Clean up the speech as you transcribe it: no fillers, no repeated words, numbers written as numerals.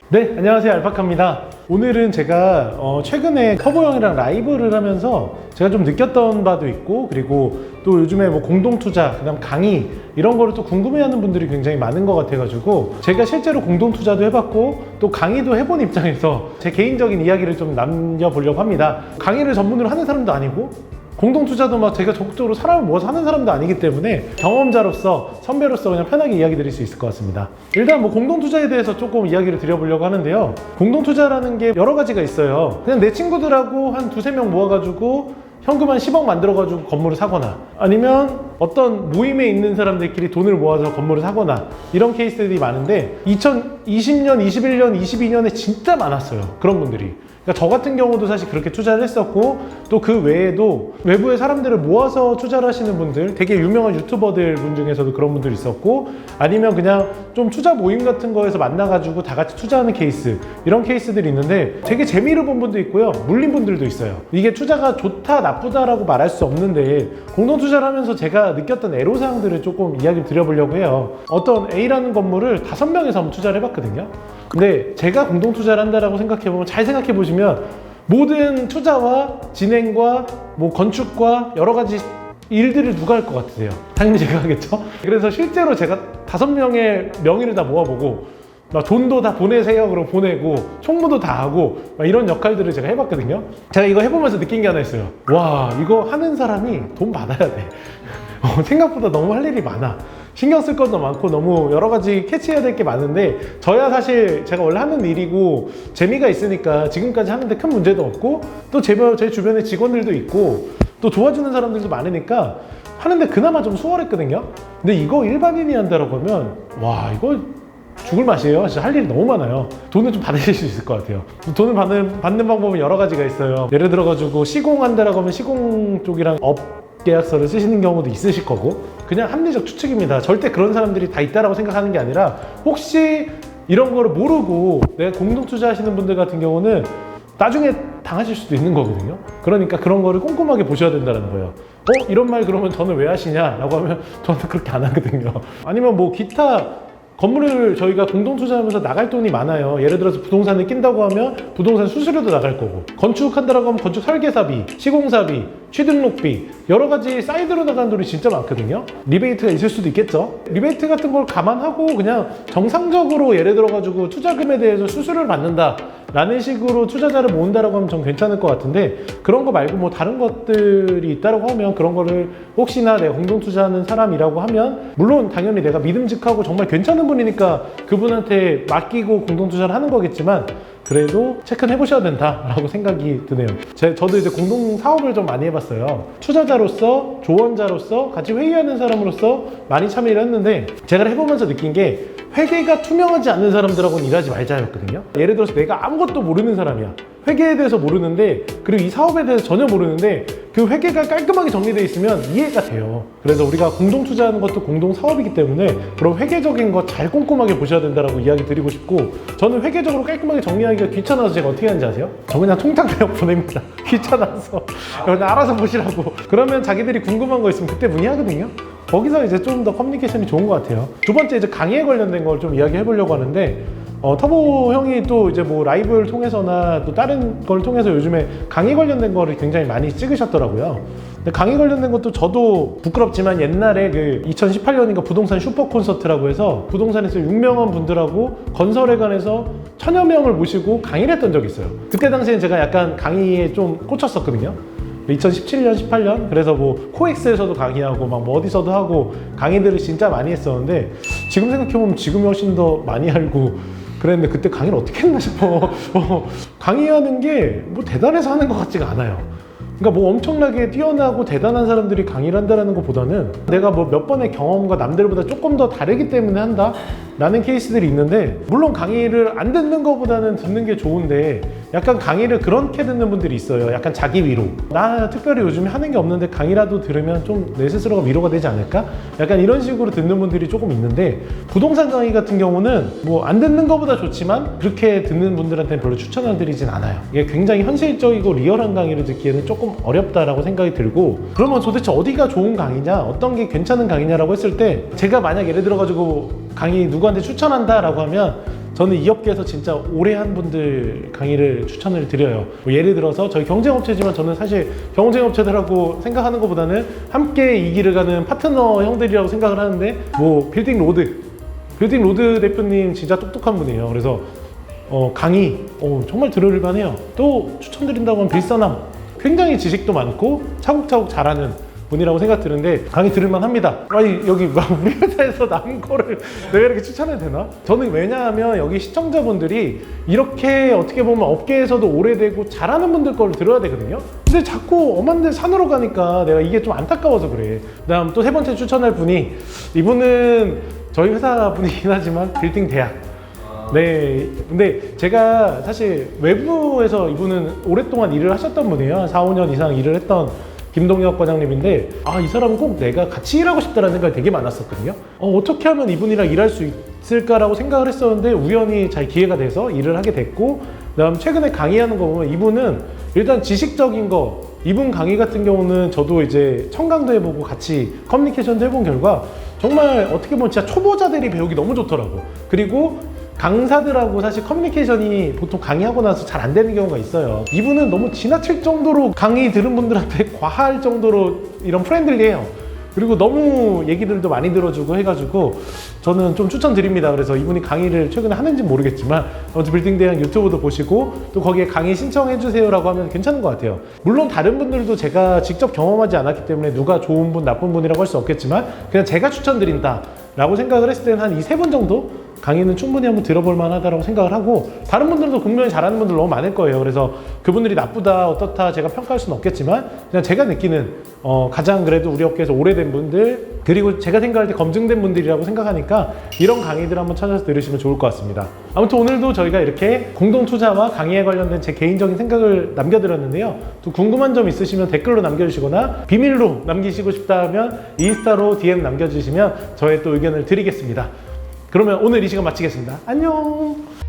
네, 안녕하세요. 알파카입니다. 오늘은 제가 최근에 터보 형이랑 라이브를 하면서 제가 좀 느꼈던 바도 있고, 그리고 또 요즘에 뭐 공동투자, 그 다음 강의 이런 거를 또 궁금해하는 분들이 굉장히 많은 것 같아가지고 제가 실제로 공동투자도 해봤고 또 강의도 해본 입장에서 제 개인적인 이야기를 좀 남겨보려고 합니다. 강의를 전문으로 하는 사람도 아니고 공동투자도 막 제가 적극적으로 사람을 모아서 하는 사람도 아니기 때문에 경험자로서, 선배로서 그냥 편하게 이야기 드릴 수 있을 것 같습니다. 일단 뭐 공동투자에 대해서 조금 이야기를 드려보려고 하는데요. 공동투자라는 게 여러 가지가 있어요. 그냥 내 친구들하고 한 두세 명 모아가지고 현금 한 10억 만들어가지고 건물을 사거나, 아니면 어떤 모임에 있는 사람들끼리 돈을 모아서 건물을 사거나, 이런 케이스들이 많은데 2020년, 21년, 22년에 진짜 많았어요. 그런 분들이. 그러니까 저 같은 경우도 사실 그렇게 투자를 했었고, 또 그 외에도 외부의 사람들을 모아서 투자를 하시는 분들, 되게 유명한 유튜버들 분 중에서도 그런 분들이 있었고, 아니면 그냥 좀 투자 모임 같은 거에서 만나가지고 다 같이 투자하는 케이스, 이런 케이스들이 있는데 되게 재미를 본 분도 있고요, 물린 분들도 있어요. 이게 투자가 좋다 나쁘다라고 말할 수 없는데, 공동투자를 하면서 제가 느꼈던 애로사항들을 조금 이야기를 드려보려고 해요. 어떤 A라는 건물을 5명에서 한번 투자를 해봤거든요. 근데 제가 공동투자를 한다라고 생각해보면, 잘 생각해보시면 모든 투자와 진행과 뭐 건축과 여러 가지 일들을 누가 할 것 같으세요? 당연히 제가 하겠죠? 그래서 실제로 제가 5명의 명의를 다 모아보고 막 돈도 다 보내세요 그러고 보내고 총무도 다 하고 막 이런 역할들을 제가 해봤거든요. 제가 이거 해보면서 느낀 게 하나 있어요. 와, 이거 하는 사람이 돈 받아야 돼. 생각보다 너무 할 일이 많아. 신경 쓸 것도 많고 너무 여러 가지 캐치해야 될 게 많은데, 저야 사실 제가 원래 하는 일이고 재미가 있으니까 지금까지 하는데 큰 문제도 없고, 또 제 주변에 직원들도 있고 또 도와주는 사람들도 많으니까 하는데 그나마 좀 수월했거든요. 근데 이거 일반인이 한다라고 하면 와, 이거 죽을 맛이에요. 진짜 할 일이 너무 많아요. 돈을 좀 받으실 수 있을 것 같아요. 돈을 받는 방법은 여러 가지가 있어요. 예를 들어가지고 시공한다라고 하면 시공 쪽이랑 계약서를 쓰시는 경우도 있으실 거고, 그냥 합리적 추측입니다. 절대 그런 사람들이 다 있다라고 생각하는 게 아니라, 혹시 이런 거를 모르고 내가 공동투자 하시는 분들 같은 경우는 나중에 당하실 수도 있는 거거든요. 그러니까 그런 거를 꼼꼼하게 보셔야 된다는 거예요. 이런 말 그러면 저는 왜 하시냐 라고 하면 저는 그렇게 안 하거든요. 아니면 뭐 기타 건물을 저희가 공동투자하면서 나갈 돈이 많아요. 예를 들어서 부동산을 낀다고 하면 부동산 수수료도 나갈 거고, 건축한다라고 하면 건축 설계사비, 시공사비, 취등록비, 여러 가지 사이드로 나가는 돈이 진짜 많거든요. 리베이트가 있을 수도 있겠죠. 리베이트 같은 걸 감안하고 그냥 정상적으로 예를 들어가지고 투자금에 대해서 수수료를 받는다 라는 식으로 투자자를 모은다라고 하면 전 괜찮을 것 같은데, 그런 거 말고 뭐 다른 것들이 있다라고 하면, 그런 거를 혹시나 내가 공동투자하는 사람이라고 하면, 물론 당연히 내가 믿음직하고 정말 괜찮은 분이니까 그분한테 맡기고 공동투자를 하는 거겠지만, 그래도 체크는 해보셔야 된다라고 생각이 드네요. 저도 이제 공동 사업을 좀 많이 해봤어요. 투자자로서, 조언자로서, 같이 회의하는 사람으로서 많이 참여를 했는데, 제가 해보면서 느낀 게 회계가 투명하지 않는 사람들하고는 일하지 말자였거든요. 예를 들어서 내가 아무것도 모르는 사람이야. 회계에 대해서 모르는데, 그리고 이 사업에 대해서 전혀 모르는데 그 회계가 깔끔하게 정리되어 있으면 이해가 돼요. 그래서 우리가 공동 투자하는 것도 공동 사업이기 때문에 그런 회계적인 거 잘 꼼꼼하게 보셔야 된다라고 이야기 드리고 싶고, 저는 회계적으로 깔끔하게 정리하기가 귀찮아서 제가 어떻게 하는지 아세요? 저 그냥 통장 그냥 보냅니다. 귀찮아서 그냥 알아서 보시라고. 그러면 자기들이 궁금한 거 있으면 그때 문의하거든요. 거기서 이제 좀 더 커뮤니케이션이 좋은 것 같아요. 두 번째, 이제 강의에 관련된 걸 좀 이야기 해보려고 하는데, 터보 형이 또 이제 뭐 라이브를 통해서나 또 다른 걸 통해서 요즘에 강의 관련된 거를 굉장히 많이 찍으셨더라고요. 근데 강의 관련된 것도 저도 부끄럽지만 옛날에 그 2018년인가 부동산 슈퍼 콘서트라고 해서 부동산에서 유명한 분들하고 건설에 관해서 1000여 명을 모시고 강의를 했던 적이 있어요. 그때 당시엔 제가 약간 강의에 좀 꽂혔었거든요. 2017년, 18년? 그래서 뭐 코엑스에서도 강의하고 막 뭐 어디서도 하고 강의들을 진짜 많이 했었는데, 지금 생각해보면 지금이 훨씬 더 많이 알고 그랬는데, 그때 강의를 어떻게 했나 싶어. 강의하는 게 뭐 대단해서 하는 것 같지가 않아요. 그러니까 뭐 엄청나게 뛰어나고 대단한 사람들이 강의를 한다는 것보다는 내가 뭐 몇 번의 경험과 남들보다 조금 더 다르기 때문에 한다 라는 케이스들이 있는데, 물론 강의를 안 듣는 것보다는 듣는 게 좋은데, 약간 강의를 그렇게 듣는 분들이 있어요. 약간 자기 위로. 나 특별히 요즘에 하는 게 없는데 강의라도 들으면 좀 내 스스로가 위로가 되지 않을까? 약간 이런 식으로 듣는 분들이 조금 있는데, 부동산 강의 같은 경우는 뭐 안 듣는 것보다 좋지만 그렇게 듣는 분들한테는 별로 추천을 드리진 않아요. 이게 굉장히 현실적이고 리얼한 강의를 듣기에는 조금 어렵다라고 생각이 들고, 그러면 도대체 어디가 좋은 강의냐, 어떤 게 괜찮은 강의냐라고 했을 때, 제가 만약 예를 들어가지고 강의 누구한테 추천한다 라고 하면 저는 이 업계에서 진짜 오래 한 분들 강의를 추천을 드려요. 뭐 예를 들어서 저희 경쟁업체지만 저는 사실 경쟁업체들하고 생각하는 것보다는 함께 이 길을 가는 파트너 형들이라고 생각을 하는데, 뭐 빌딩 로드 대표님 진짜 똑똑한 분이에요. 그래서 강의 정말 들을만 해요. 또 추천드린다고 하면 빌서남, 굉장히 지식도 많고 차곡차곡 잘하는 분이라고 생각 드는데 강의 들을만 합니다. 아니 여기 우리 회사에서 남은 거를 내가 이렇게 추천해도 되나? 저는 왜냐하면 여기 시청자분들이 이렇게 어떻게 보면 업계에서도 오래되고 잘하는 분들 거를 들어야 되거든요. 근데 자꾸 엄한 데 산으로 가니까 내가 이게 좀 안타까워서 그래. 그다음 또 세 번째 추천할 분이, 이분은 저희 회사 분이긴 하지만 빌딩 대학. 네, 근데 제가 사실 외부에서 이분은 오랫동안 일을 하셨던 분이에요. 한 4, 5년 이상 일을 했던 김동혁 과장님인데, 이 사람은 꼭 내가 같이 일하고 싶다는 생각이 되게 많았었거든요. 어떻게 하면 이분이랑 일할 수 있을까라고 생각을 했었는데 우연히 잘 기회가 돼서 일을 하게 됐고, 그다음 최근에 강의하는 거 보면 이분은 일단 지식적인 거, 이분 강의 같은 경우는 저도 이제 청강도 해보고 같이 커뮤니케이션도 해본 결과 정말 어떻게 보면 진짜 초보자들이 배우기 너무 좋더라고. 그리고 강사들하고 사실 커뮤니케이션이 보통 강의하고 나서 잘 안 되는 경우가 있어요. 이분은 너무 지나칠 정도로 강의 들은 분들한테 과할 정도로 이런 프렌들리해요. 그리고 너무 얘기들도 많이 들어주고 해가지고 저는 좀 추천드립니다. 그래서 이분이 강의를 최근에 하는지 모르겠지만 빌딩 대학 유튜브도 보시고 또 거기에 강의 신청해주세요 라고 하면 괜찮은 것 같아요. 물론 다른 분들도 제가 직접 경험하지 않았기 때문에 누가 좋은 분 나쁜 분이라고 할 수 없겠지만 그냥 제가 추천드린다 라고 생각을 했을 때는 한 이 세 분 정도 강의는 충분히 한번 들어볼 만하다고 생각을 하고, 다른 분들도 분명히 잘하는 분들 너무 많을 거예요. 그래서 그분들이 나쁘다 어떻다 제가 평가할 수는 없겠지만 그냥 제가 느끼는 가장 그래도 우리 업계에서 오래된 분들, 그리고 제가 생각할 때 검증된 분들이라고 생각하니까 이런 강의들 한번 찾아서 들으시면 좋을 것 같습니다. 아무튼 오늘도 저희가 이렇게 공동투자와 강의에 관련된 제 개인적인 생각을 남겨드렸는데요. 또 궁금한 점 있으시면 댓글로 남겨주시거나 비밀로 남기시고 싶다 하면 인스타로 DM 남겨주시면 저의 또 의견을 드리겠습니다. 그러면 오늘 이 시간 마치겠습니다. 안녕.